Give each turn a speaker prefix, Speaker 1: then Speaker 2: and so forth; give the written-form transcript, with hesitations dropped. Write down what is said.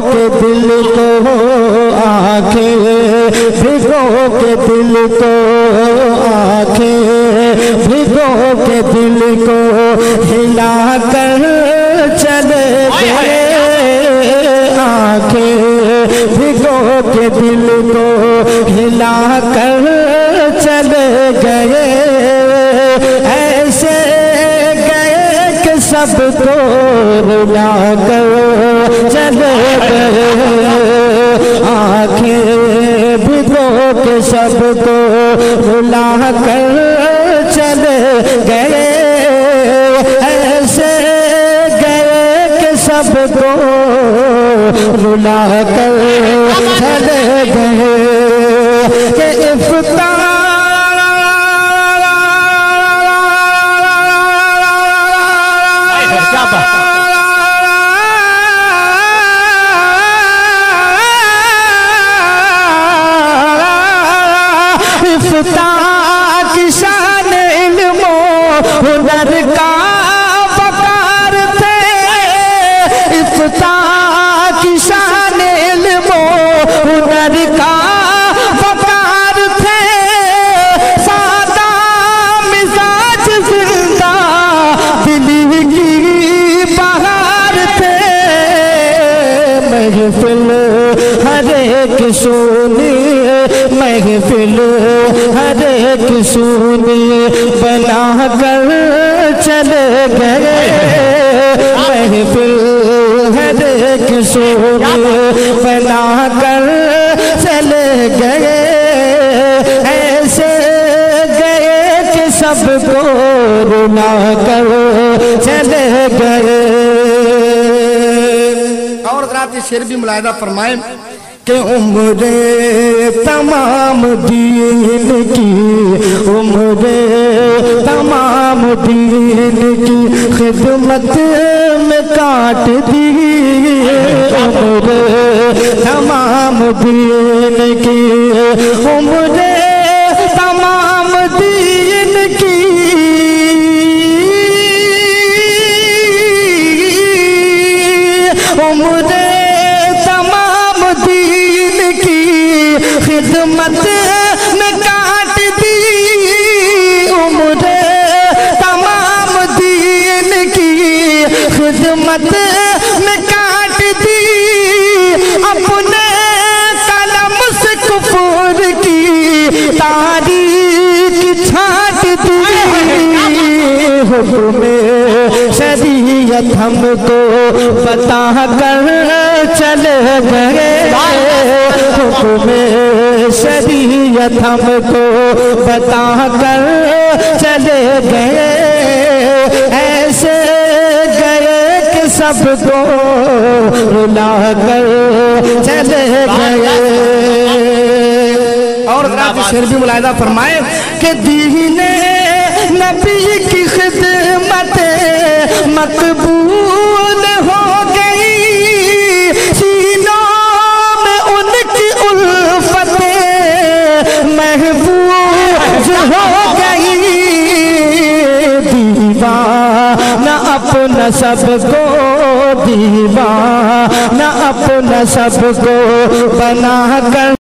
Speaker 1: کے دل کو آنکھیں بھگو کے دل کو آنکھیں بھگو کے دل کو ہلا کر چلے گئے آنکھیں بھگو کے دل کو ہلا کر چلے گئے ایسے گئے کہ سب کو رلا کر چلے گئے آنکھیں بھگو کے سب کو رلا کر چلے گئے ایسے گئے کہ سب کو رلا کر چلے گئے کہ افطار کی شان علم و ہنر کا وقار تھے افتاح کی شان علم و ہنر کا وقار تھے سادہ مزاج زندہ دلی کی بہار تھے محفل ہر ایک سونی محفل ہر ایک سونی بنا کر چلے گئے محفل ہر ایک سونی بنا کر چلے گئے ایسے گئے کہ سب کو رلا کر چلے گئے
Speaker 2: اور حضرات یہ شعر بھی ملاحظہ فرمائیں
Speaker 1: کہ عمر تمام دین کی عمر تمام دین کی خدمت میں کاٹ دی عمر تمام دین کی عمر تمام دین کی عمر خدمت میں کاٹ دی عمر تمام دین کی خدمت میں کاٹ دی اپنے قلم سے کفر کی تاریخ چھانٹ دی حکم شریعت ہم کو بتا کر چلے گئے حکم شریعت ہم کو بتا کر چلے گئے ایسے گئے کہ سب کو رلا کر چلے گئے
Speaker 2: اور حضرات یہ شعر بھی ملاحظہ فرمائیں
Speaker 1: کہ دین نبی کی خدمت مقبول ہو گئی سینوں میں ان کی الفت محفوظ ہو گئی دیوانہ اپنا سب کو دیوانہ اپنا سب کو بنا کر